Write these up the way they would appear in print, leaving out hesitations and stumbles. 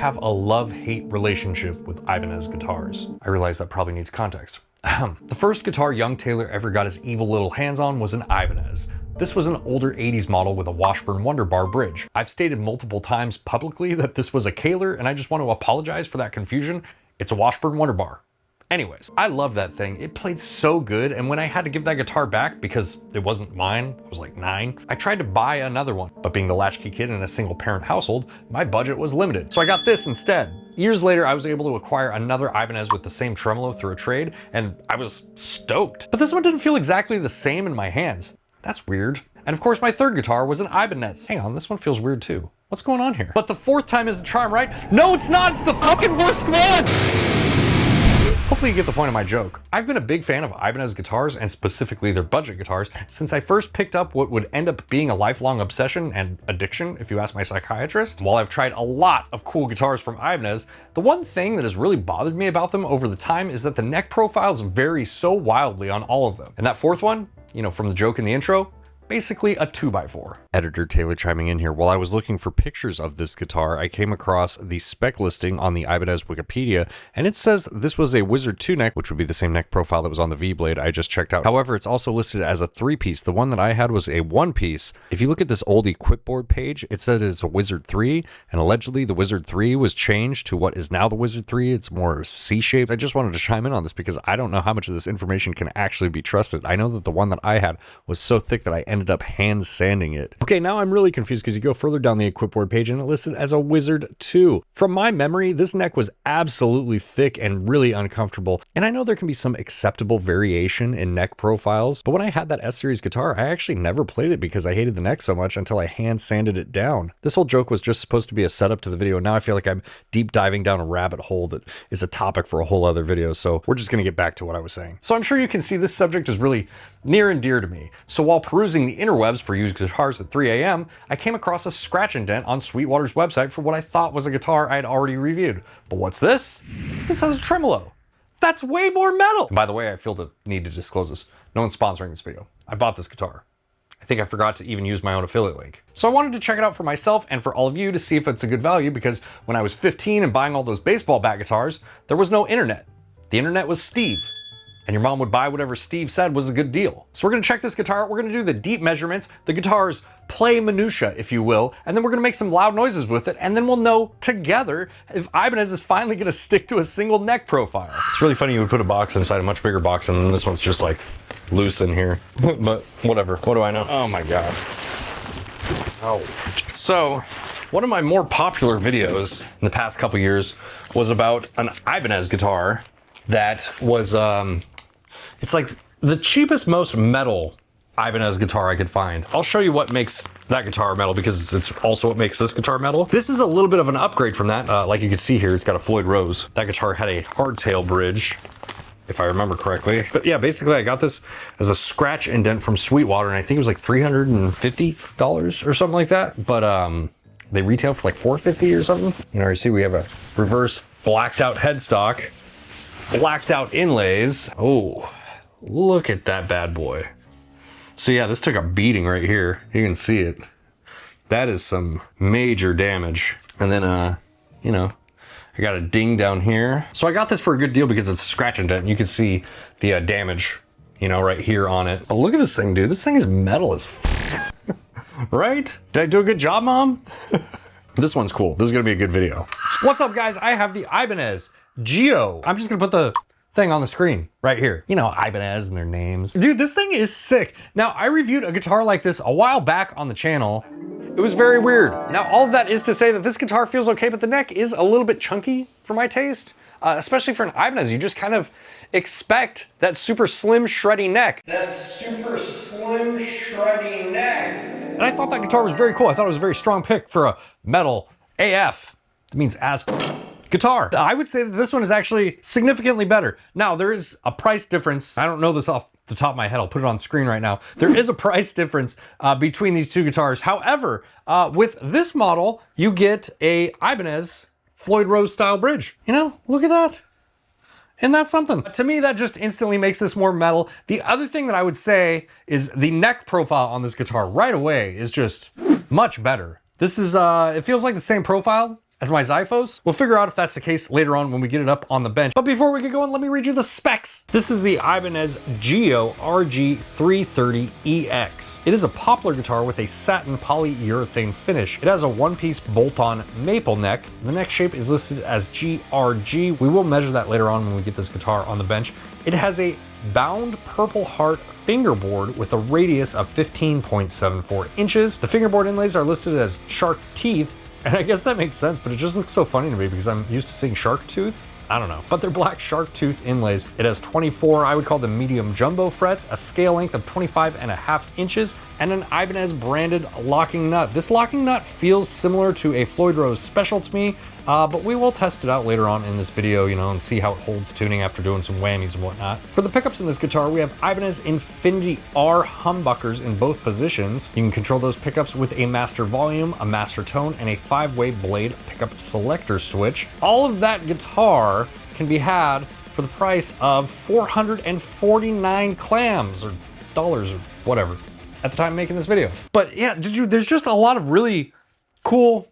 have a love-hate relationship with Ibanez guitars. I realize that probably needs context. The first guitar young Taylor ever got his evil little hands on was an Ibanez. This was an older 80s model with a Washburn Wonder Bar bridge. I've stated multiple times publicly that this was a Kaler, and I just want to apologize for that confusion. It's a Washburn Wonder Bar. Anyways, I love that thing. It played so good, and when I had to give that guitar back because it wasn't mine, I was like 9, I tried to buy another one. But being the latchkey kid in a single parent household, my budget was limited. So I got this instead. Years later, I was able to acquire another Ibanez with the same tremolo through a trade, and I was stoked. But this one didn't feel exactly the same in my hands. That's weird. And of course, my third guitar was an Ibanez. Hang on, this one feels weird too. What's going on here? But the fourth time is the charm, right? No, it's not, it's the fucking worst one! Hopefully you get the point of my joke. I've been a big fan of Ibanez guitars, and specifically their budget guitars, since I first picked up what would end up being a lifelong obsession and addiction, if you ask my psychiatrist. While I've tried a lot of cool guitars from Ibanez, the one thing that has really bothered me about them over the time is that the neck profiles vary so wildly on all of them. And that fourth one, you know, from the joke in the intro, basically a 2x4. Editor Taylor chiming in here. While I was looking for pictures of this guitar, I came across the spec listing on the Ibanez Wikipedia, and it says this was a Wizard 2 neck, which would be the same neck profile that was on the V-Blade I just checked out. However, it's also listed as a 3-piece. The one that I had was a 1-piece. If you look at this old equipboard page, it says it's a Wizard 3, and allegedly the Wizard 3 was changed to what is now the Wizard 3. It's more C-shaped. I just wanted to chime in on this because I don't know how much of this information can actually be trusted. I know that the one that I had was so thick that I ended up hand sanding it. Okay, now I'm really confused because you go further down the equipboard page and it listed as a Wizard 2. From my memory, this neck was absolutely thick and really uncomfortable. And I know there can be some acceptable variation in neck profiles, but when I had that S-Series guitar, I actually never played it because I hated the neck so much until I hand sanded it down. This whole joke was just supposed to be a setup to the video. Now I feel like I'm deep diving down a rabbit hole that is a topic for a whole other video. So we're just gonna get back to what I was saying. So I'm sure you can see this subject is really near and dear to me. So while perusing the interwebs for used guitars at 3 a.m., I came across a scratch indent on Sweetwater's website for what I thought was a guitar I had already reviewed. But what's this? This has a tremolo. That's way more metal. And by the way, I feel the need to disclose this. No one's sponsoring this video. I bought this guitar. I think I forgot to even use my own affiliate link. So I wanted to check it out for myself and for all of you to see if it's a good value, because when I was 15 and buying all those baseball bat guitars, there was no internet. The internet was Steve. And your mom would buy whatever Steve said was a good deal. So we're gonna check this guitar out. We're gonna do the deep measurements, the guitar's play minutia, if you will, and then we're gonna make some loud noises with it, and then we'll know together if Ibanez is finally gonna stick to a single neck profile. It's really funny you would put a box inside a much bigger box, and then this one's just like loose in here. But whatever, what do I know? Oh my God. Oh. So, one of my more popular videos in the past couple years was about an Ibanez guitar that was, it's like the cheapest, most metal Ibanez guitar I could find. I'll show you what makes that guitar metal, because it's also what makes this guitar metal. This is a little bit of an upgrade from that. Like you can see here, it's got a Floyd Rose. That guitar had a hardtail bridge, if I remember correctly. But yeah, basically I got this as a scratch indent from Sweetwater, and I think it was like $350 or something like that. But they retail for like $450 or something. You know, you see we have a reverse blacked out headstock, blacked out inlays. Oh, look at that bad boy. So yeah, this took a beating right here. You can see it. That is some major damage. And then, you know, I got a ding down here. So I got this for a good deal because it's a scratch indent. You can see the damage, you know, right here on it. But look at this thing, dude. This thing is metal as right? Did I do a good job, Mom? This one's cool. This is gonna be a good video. What's up, guys? I have the Ibanez Geo. I'm just gonna put the thing on the screen right here. You know, Ibanez and their names. Dude, this thing is sick. Now, I reviewed a guitar like this a while back on the channel. It was very weird. Now, all of that is to say that this guitar feels okay, but the neck is a little bit chunky for my taste, especially for an Ibanez. You just kind of expect that super slim, shreddy neck. That super slim, shreddy neck. And I thought that guitar was very cool. I thought it was a very strong pick for a metal AF. It means as guitar. I would say that this one is actually significantly better. Now, there is a price difference. I don't know this off the top of my head. I'll put it on screen right now. There is a price difference between these two guitars. However, with this model, you get a Ibanez Floyd Rose style bridge. You know, look at that. And that's something. To me, that just instantly makes this more metal. The other thing that I would say is the neck profile on this guitar right away is just much better. This is, it feels like the same profile as my Xiphos. We'll figure out if that's the case later on when we get it up on the bench. But before we get going, let me read you the specs. This is the Ibanez GRG330EX. It is a poplar guitar with a satin polyurethane finish. It has a one-piece bolt-on maple neck. The neck shape is listed as GRG. We will measure that later on when we get this guitar on the bench. It has a bound Purple Heart fingerboard with a radius of 15.74 inches. The fingerboard inlays are listed as shark teeth, and I guess that makes sense, but it just looks so funny to me because I'm used to seeing shark tooth. I don't know, but they're black shark tooth inlays. It has 24, I would call them medium jumbo frets, a scale length of 25.5 inches, and an Ibanez branded locking nut. This locking nut feels similar to a Floyd Rose Special to me, but we will test it out later on in this video, you know, and see how it holds tuning after doing some whammies and whatnot. For the pickups in this guitar, we have Ibanez Infinity R humbuckers in both positions. You can control those pickups with a master volume, a master tone, and a 5-way blade pickup selector switch. All of that guitar can be had for the price of 449 clams or dollars or whatever at the time of making this video. But yeah, there's just a lot of really cool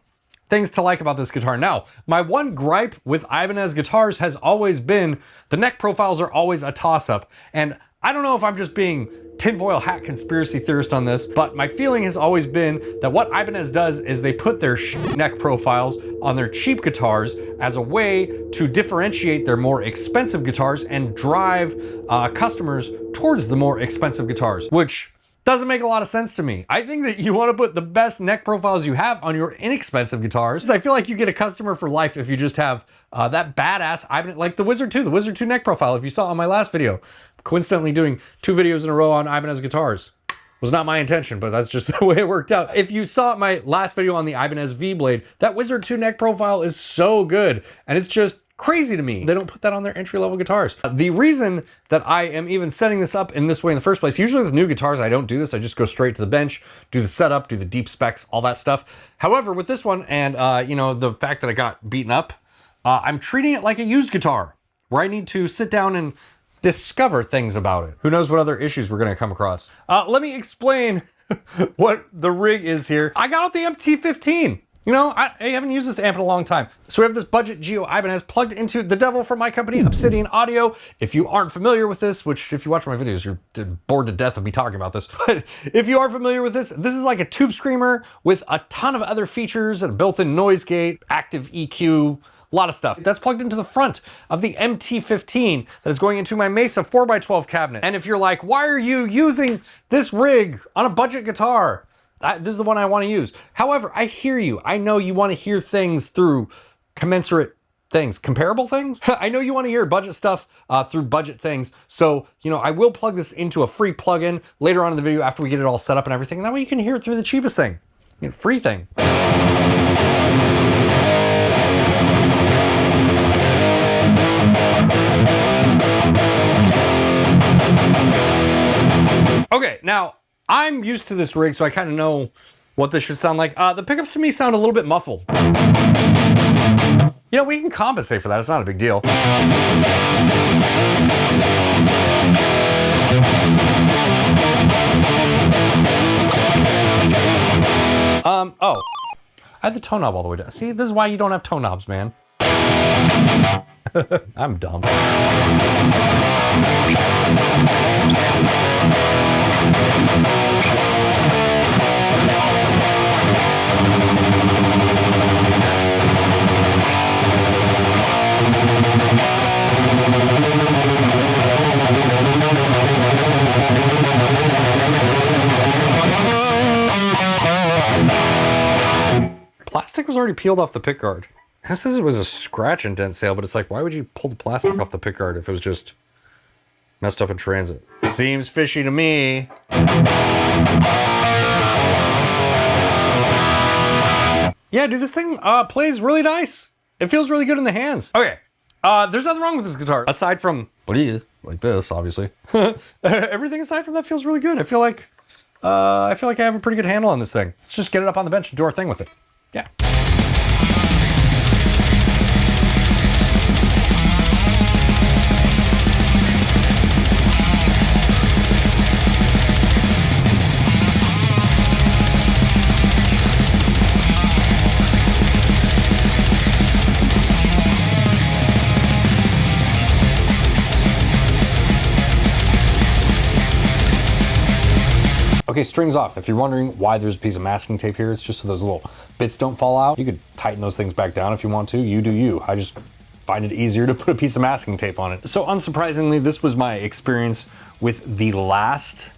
things to like about this guitar. Now, my one gripe with Ibanez guitars has always been the neck profiles are always a toss-up. And I don't know if I'm just being tinfoil hat conspiracy theorist on this, but my feeling has always been that what Ibanez does is they put their neck profiles on their cheap guitars as a way to differentiate their more expensive guitars and drive customers towards the more expensive guitars, which doesn't make a lot of sense to me. I think that you want to put the best neck profiles you have on your inexpensive guitars. I feel like you get a customer for life if you just have that badass Ibanez, like the Wizard 2, neck profile. If you saw on my last video, coincidentally doing 2 videos in a row on Ibanez guitars. Was not my intention, but that's just the way it worked out. If you saw my last video on the Ibanez V-Blade, that Wizard 2 neck profile is so good, and it's just crazy to me. They don't put that on their entry-level guitars. The reason that I am even setting this up in this way in the first place, usually with new guitars, I don't do this. I just go straight to the bench, do the setup, do the deep specs, all that stuff. However, with this one and you know, the fact that I got beaten up, I'm treating it like a used guitar where I need to sit down and discover things about it. Who knows what other issues we're gonna come across. Let me explain what the rig is here. I got out the MT15. You know, I haven't used this amp in a long time. So we have this budget Geo Ibanez plugged into the devil from my company, Obsidian Audio. If you aren't familiar with this, which if you watch my videos, you're bored to death of me talking about this. But if you are familiar with this is like a tube screamer with a ton of other features, a built-in noise gate, active EQ, a lot of stuff. That's plugged into the front of the MT15 that is going into my Mesa 4x12 cabinet. And if you're like, why are you using this rig on a budget guitar? This is the one I want to use. However, I hear you. I know you want to hear things through commensurate things, comparable things. I know you want to hear budget stuff through budget things. So, you know, I will plug this into a free plugin later on in the video after we get it all set up and everything. And that way you can hear it through the cheapest thing, you know, free thing. Okay, now, I'm used to this rig, so I kind of know what this should sound like. The pickups to me sound a little bit muffled. You know, we can compensate for that. It's not a big deal. Oh, I had the tone knob all the way down. See, this is why you don't have tone knobs, man. I'm dumb. Plastic was already peeled off the pickguard. This says it was a scratch and dent sale, but it's like, why would you pull the plastic off the pickguard if it was just messed up in transit? Seems fishy to me. Yeah, dude, this thing plays really nice. It feels really good in the hands. Okay, there's nothing wrong with this guitar aside from like this, obviously. Everything aside from that feels really good. I feel like I have a pretty good handle on this thing. Let's just get it up on the bench and do our thing with it. Yeah. Okay, strings off. If you're wondering why there's a piece of masking tape here, it's just so those little bits don't fall out. You could tighten those things back down if you want to. You do you. I just find it easier to put a piece of masking tape on it. So unsurprisingly, this was my experience with the last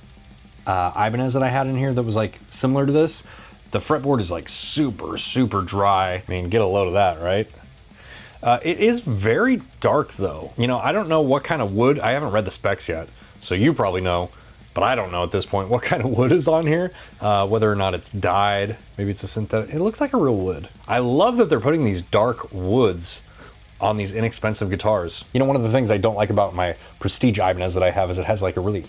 Ibanez that I had in here that was like similar to this. The fretboard is like super, super dry. I mean, get a load of that, right? It is very dark though. You know, I don't know what kind of wood. I haven't read the specs yet, so you probably know. But I don't know at this point what kind of wood is on here, whether or not it's dyed. Maybe it's a synthetic. It looks like a real wood. I love that they're putting these dark woods on these inexpensive guitars. You know, one of the things I don't like about my Prestige Ibanez that I have is it has like a really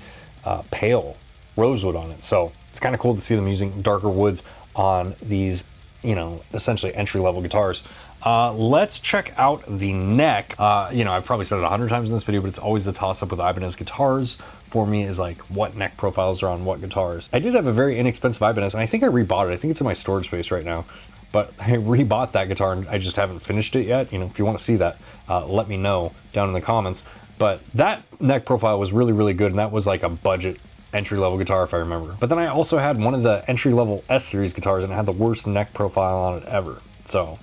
pale rosewood on it. So it's kind of cool to see them using darker woods on these, you know, essentially entry-level guitars. Let's check out the neck. You know, I've probably said it 100 times in this video, but it's always the toss-up with Ibanez guitars. For me is like what neck profiles are on what guitars. I did have a very inexpensive Ibanez, and I think I rebought it. I think it's in my storage space right now. But I rebought that guitar, and I just haven't finished it yet. You know, if you want to see that, let me know down in the comments. But that neck profile was really, really good, and that was like a budget entry-level guitar if I remember. But then I also had one of the entry-level S series guitars, and it had the worst neck profile on it ever. So,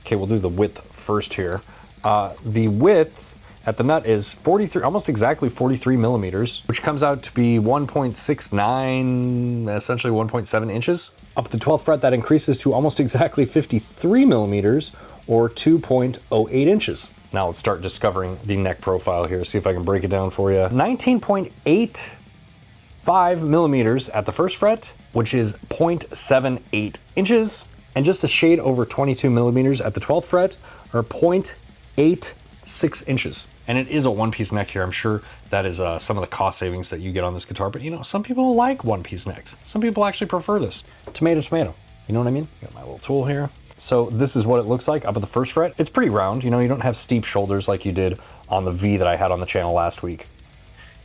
okay, we'll do the width first here. The width at the nut is 43, almost exactly 43 millimeters, which comes out to be 1.69, essentially 1.7 inches. Up at the 12th fret, that increases to almost exactly 53 millimeters, or 2.08 inches. Now let's start discovering the neck profile here, see if I can break it down for you. 19.85 millimeters at the first fret, which is 0.78 inches, and just a shade over 22 millimeters at the 12th fret, or 0.86 inches. And it is a one-piece neck here. I'm sure that is some of the cost savings that you get on this guitar, but you know, some people like one-piece necks. Some people actually prefer this. Tomato, tomato. You know what I mean? Got my little tool here. So this is what it looks like up at the first fret. It's pretty round, you know, you don't have steep shoulders like you did on the V that I had on the channel last week.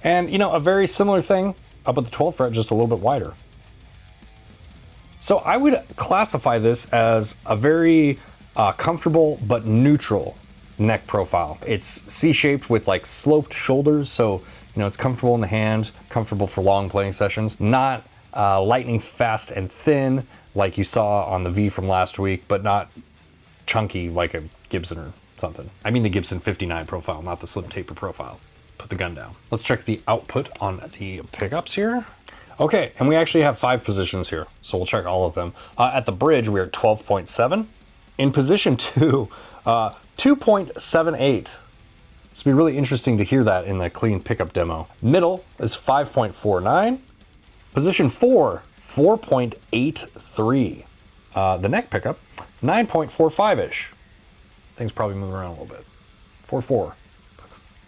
And you know, a very similar thing up at the 12th fret, just a little bit wider. So I would classify this as a very comfortable but neutral neck profile. It's C-shaped with like sloped shoulders, so you know it's comfortable in the hand, comfortable for long playing sessions. Not lightning fast and thin like you saw on the V from last week, but not chunky like a Gibson or something. I mean the Gibson 59 profile, not the slim taper profile. Put the gun down. Let's check the output on the pickups here. Okay, and we actually have 5 positions here, so we'll check all of them. At the bridge, we're at 12.7. In position 2, 2.78. It's be really interesting to hear that in the clean pickup demo. Middle is 5.49. Position 4, 4.83. The neck pickup, 9.45-ish. Things probably moving around a little bit. 4.4.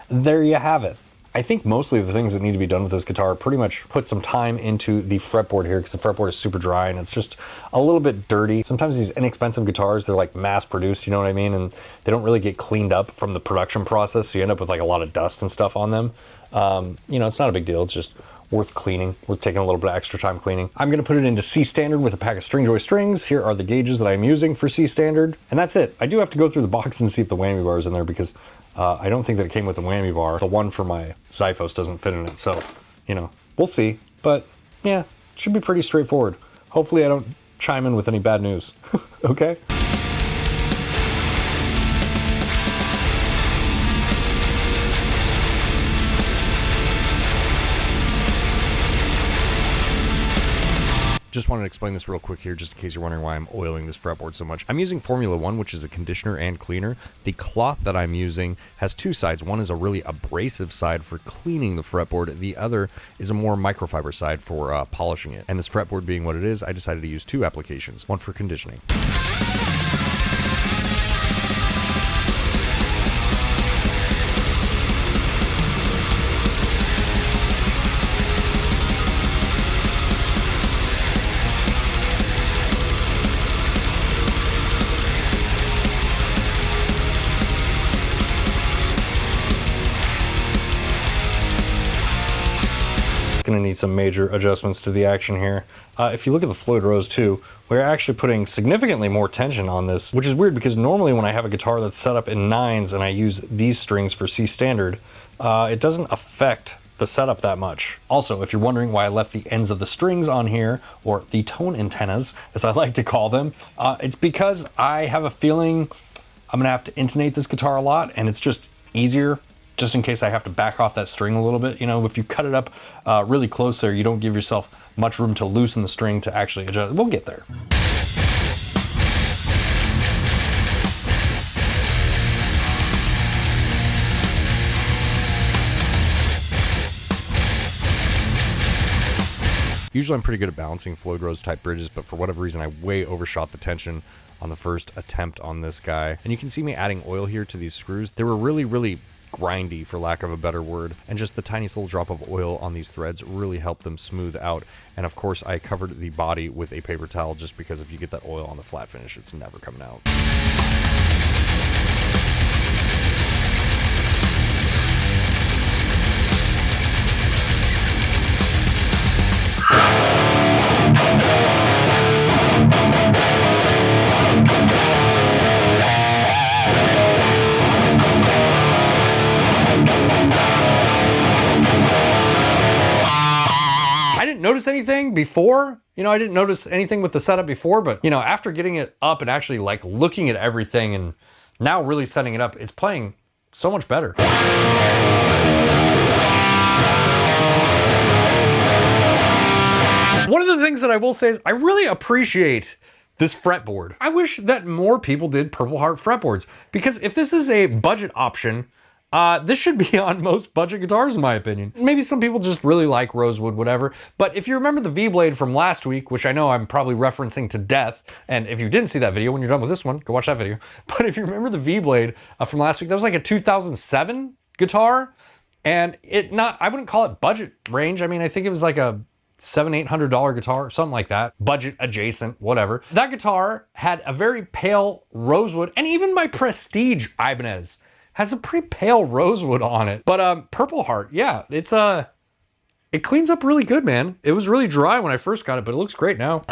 There you have it. I think mostly the things that need to be done with this guitar pretty much put some time into the fretboard here, because the fretboard is super dry and it's just a little bit dirty. Sometimes these inexpensive guitars, they're like mass produced, you know what I mean? And they don't really get cleaned up from the production process, so you end up with like a lot of dust and stuff on them. You know, it's not a big deal, it's just worth cleaning, worth taking a little bit of extra time cleaning. I'm gonna put it into C standard with a pack of Stringjoy strings. Here are the gauges that I'm using for C standard, and that's it. I do have to go through the box and see if the whammy bar is in there, because I don't think that it came with a whammy bar. The one for my Xiphos doesn't fit in it, so, you know, we'll see. But yeah, it should be pretty straightforward. Hopefully I don't chime in with any bad news, okay? Just wanted to explain this real quick here, just in case you're wondering why I'm oiling this fretboard so much. I'm using Formula 1, which is a conditioner and cleaner. The cloth that I'm using has 2 sides. One is a really abrasive side for cleaning the fretboard. The other is a more microfiber side for polishing it. And this fretboard being what it is, I decided to use 2 applications, one for conditioning. Going to need some major adjustments to the action here. If you look at the Floyd Rose 2, we're actually putting significantly more tension on this, which is weird because normally when I have a guitar that's set up in 9s and I use these strings for C standard, it doesn't affect the setup that much. Also, if you're wondering why I left the ends of the strings on here, or the tone antennas, as I like to call them, it's because I have a feeling I'm gonna have to intonate this guitar a lot, and it's just easier, just in case I have to back off that string a little bit. You know, if you cut it up really close there, you don't give yourself much room to loosen the string to actually adjust. We'll get there. Usually I'm pretty good at balancing Floyd Rose type bridges, but for whatever reason I way overshot the tension on the first attempt on this guy. And you can see me adding oil here to these screws. They were really grindy, for lack of a better word, and just the tiniest little drop of oil on these threads really helped them smooth out. And of course I covered the body with a paper towel, just because if you get that oil on the flat finish, it's never coming out. Notice anything before, you know, I didn't notice anything with the setup before, but you know, after getting it up and actually like looking at everything and now really setting it up, it's playing so much better. One of the things that I will say is I really appreciate this fretboard. I wish that more people did Purple Heart fretboards, because if this is a budget option, this should be on most budget guitars, in my opinion. Maybe some people just really like rosewood, whatever. But if you remember the V-Blade from last week, which I know I'm probably referencing to death, and if you didn't see that video, when you're done with this one, go watch that video. But if you remember the V-Blade from last week, that was like a 2007 guitar, and I wouldn't call it budget range. I mean, I think it was like a $700-800 guitar, something like that. Budget adjacent, whatever. That guitar had a very pale rosewood, and even my Prestige Ibanez has a pretty pale rosewood on it. But Purple Heart, yeah, it cleans up really good, man. It was really dry when I first got it, but it looks great now.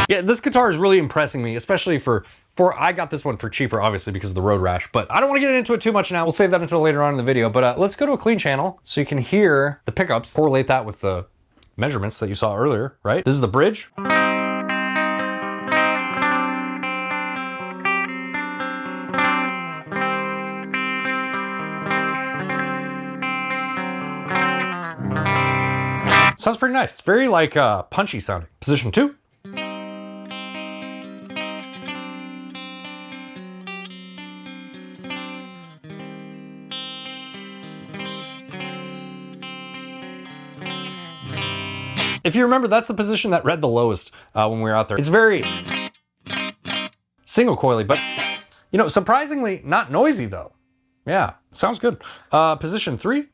Yeah, this guitar is really impressing me, especially I got this one for cheaper, obviously, because of the road rash, but I don't want to get into it too much now. We'll save that until later on in the video, but let's go to a clean channel so you can hear the pickups, correlate that with the measurements that you saw earlier, right? This is the bridge. Sounds pretty nice. It's very like punchy sounding. Position 2. If you remember, that's the position that read the lowest when we were out there. It's very single coily, but you know, surprisingly not noisy though. Yeah, sounds good. Position 3.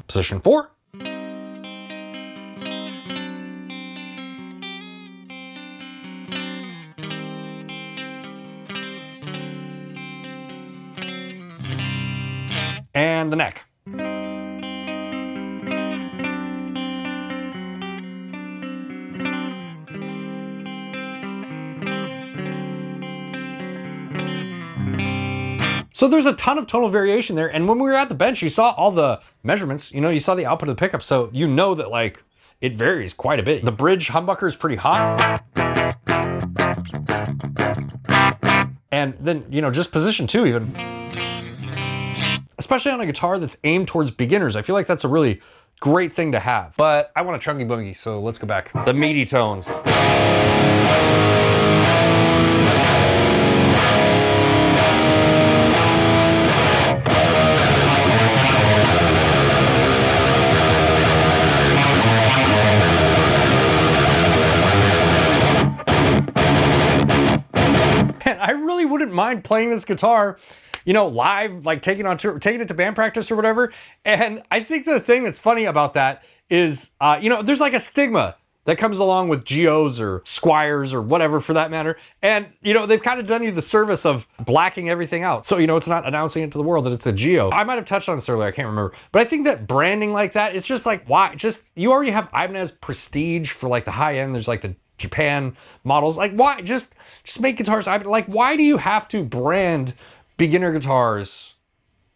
Position 4. And the neck. So there's a ton of tonal variation there, and when we were at the bench, you saw all the measurements, you know, you saw the output of the pickup, so you know that like it varies quite a bit. The bridge humbucker is pretty hot. And then, you know, just position 2 even. Especially on a guitar that's aimed towards beginners. I feel like that's a really great thing to have. But I want a chunky boogie, so let's go back. The Meaty Tones. And I really wouldn't mind playing this guitar, you know, live, like taking it to band practice or whatever. And I think the thing that's funny about that is, you know, there's like a stigma that comes along with GOs or Squires or whatever for that matter. And, you know, they've kind of done you the service of blacking everything out. So, you know, it's not announcing it to the world that it's a GO. I might have touched on this earlier, I can't remember. But I think that branding like that is just like, why? Just, you already have Ibanez Prestige for like the high end. There's like the Japan models. Like, why? Just make guitars. Like, why do you have to brand beginner guitars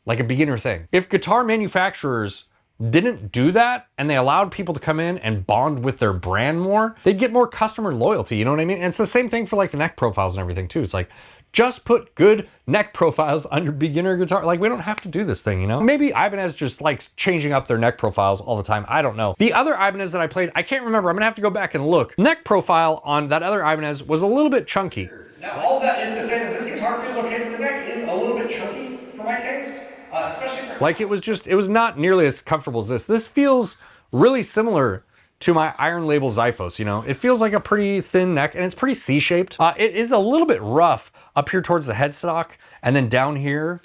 like a beginner thing? If guitar manufacturers didn't do that and they allowed people to come in and bond with their brand more, they'd get more customer loyalty, you know what I mean? And it's the same thing for like the neck profiles and everything too. It's like, just put good neck profiles on your beginner guitar. Like, we don't have to do this thing, you know? Maybe Ibanez just likes changing up their neck profiles all the time. I don't know. The other Ibanez that I played, I can't remember. I'm gonna have to go back and look. Neck profile on that other Ibanez was a little bit chunky. Now, all that is to say that this guitar feels okay, but the neck is a little bit chunky for my taste. Especially for like, it was not nearly as comfortable as this. This feels really similar to my Iron Label Xiphos, you know? It feels like a pretty thin neck and it's pretty C-shaped. It is a little bit rough up here towards the headstock and then down here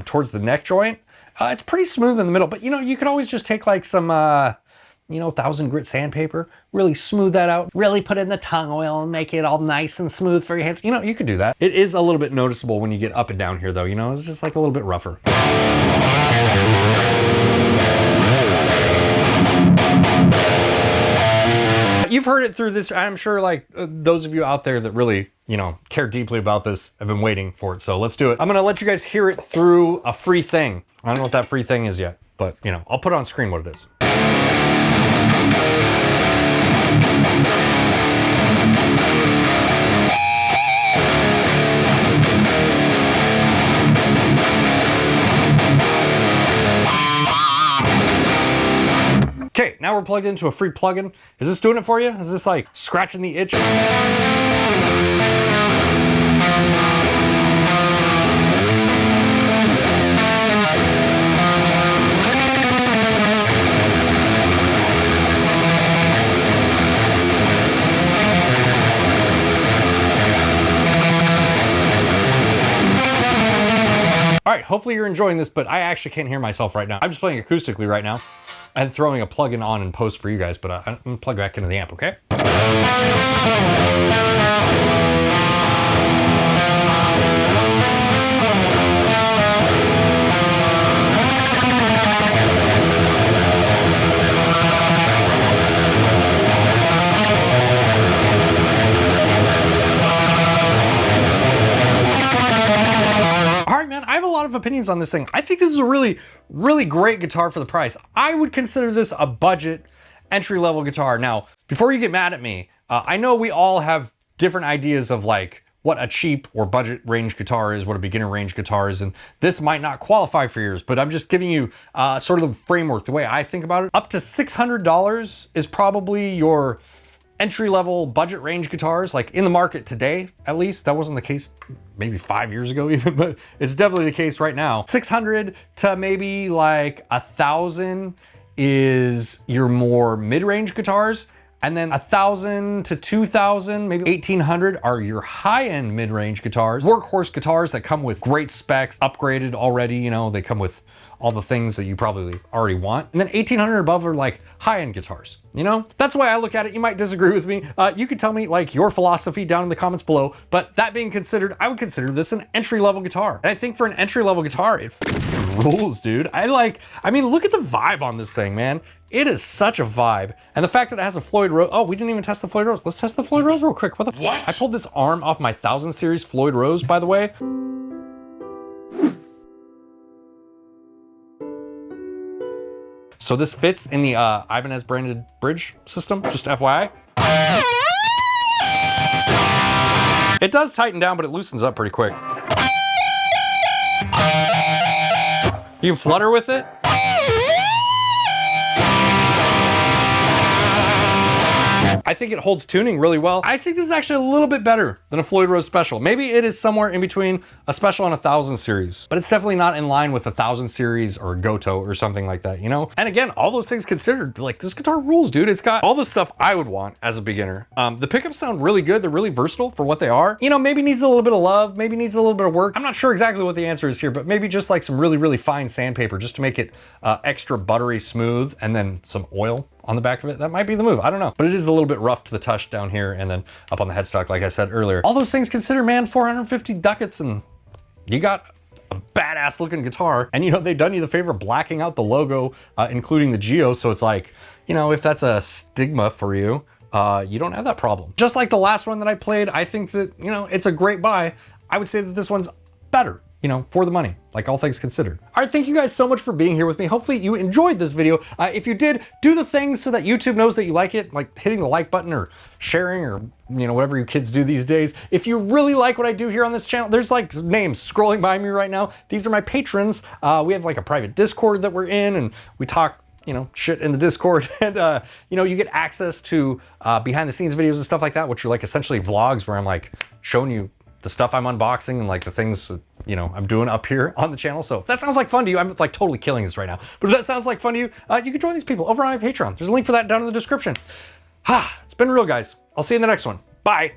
towards the neck joint. It's pretty smooth in the middle, but you know, you could always just take like some, you know, 1000 grit sandpaper, really smooth that out, really put in the tongue oil and make it all nice and smooth for your hands. You know, you could do that. It is a little bit noticeable when you get up and down here though, you know, it's just like a little bit rougher. You've heard it through this. I'm sure like those of you out there that really, you know, care deeply about this have been waiting for it. So let's do it. I'm gonna let you guys hear it through a free thing. I don't know what that free thing is yet, but you know, I'll put on screen what it is. Okay, now we're plugged into a free plugin. Is this doing it for you? Is this like scratching the itch? All right, hopefully you're enjoying this, but I actually can't hear myself right now. I'm just playing acoustically right now and throwing a plugin on in post for you guys, but I'm gonna plug back into the amp, okay? I have a lot of opinions on this thing. I think this is a really, really great guitar for the price. I would consider this a budget entry-level guitar. Now, before you get mad at me, I know we all have different ideas of like what a cheap or budget range guitar is, what a beginner range guitar is, and this might not qualify for yours, but I'm just giving you sort of the framework, the way I think about it. Up to $600 is probably your entry-level budget range guitars, like in the market today, at least. That wasn't the case maybe 5 years ago even, but it's definitely the case right now. 600 to maybe like 1,000 is your more mid-range guitars. And then 1,000 to 2,000, maybe 1,800 are your high-end mid-range guitars. Workhorse guitars that come with great specs, upgraded already, you know, they come with all the things that you probably already want. And then 1,800 above are like high-end guitars, you know? That's the way I look at it. You might disagree with me. You could tell me like your philosophy down in the comments below, but that being considered, I would consider this an entry-level guitar. And I think for an entry-level guitar, it rules, dude. I mean, look at the vibe on this thing, man. It is such a vibe. And the fact that it has a Floyd Rose, oh, we didn't even test the Floyd Rose. Let's test the Floyd Rose real quick. What? I pulled this arm off my 1000 series Floyd Rose, by the way. So this fits in the Ibanez branded bridge system, just FYI. It does tighten down, but it loosens up pretty quick. You can flutter with it. I think it holds tuning really well. I think this is actually a little bit better than a Floyd Rose Special. Maybe it is somewhere in between a Special and a 1000 series, but it's definitely not in line with a 1000 series or a Goto or something like that, you know? And again, all those things considered, like this guitar rules, dude. It's got all the stuff I would want as a beginner. The pickups sound really good. They're really versatile for what they are. You know, maybe needs a little bit of love, maybe needs a little bit of work. I'm not sure exactly what the answer is here, but maybe just like some really, really fine sandpaper just to make it extra buttery smooth, and then some oil on the back of it, that might be the move. I don't know. But it is a little bit rough to the touch down here and then up on the headstock, like I said earlier. All those things considered, man, 450 ducats and you got a badass looking guitar. And you know, they've done you the favor of blacking out the logo, including the Geo. So it's like, you know, if that's a stigma for you, you don't have that problem. Just like the last one that I played, I think that, you know, it's a great buy. I would say that this one's better, you know, for the money, like all things considered. All right, thank you guys so much for being here with me. Hopefully you enjoyed this video. If you did, do the things so that YouTube knows that you like it, like hitting the like button or sharing or, you know, whatever you kids do these days. If you really like what I do here on this channel, there's like names scrolling by me right now. These are my patrons. We have like a private Discord that we're in and we talk, you know, shit in the Discord. And, you know, you get access to behind the scenes videos and stuff like that, which are like essentially vlogs where I'm like showing you the stuff I'm unboxing and like the things, you know, I'm doing up here on the channel. So if that sounds like fun to you, I'm like totally killing this right now. But if that sounds like fun to you, you can join these people over on my Patreon. There's a link for that down in the description. It's been real, guys. I'll see you in the next one. Bye.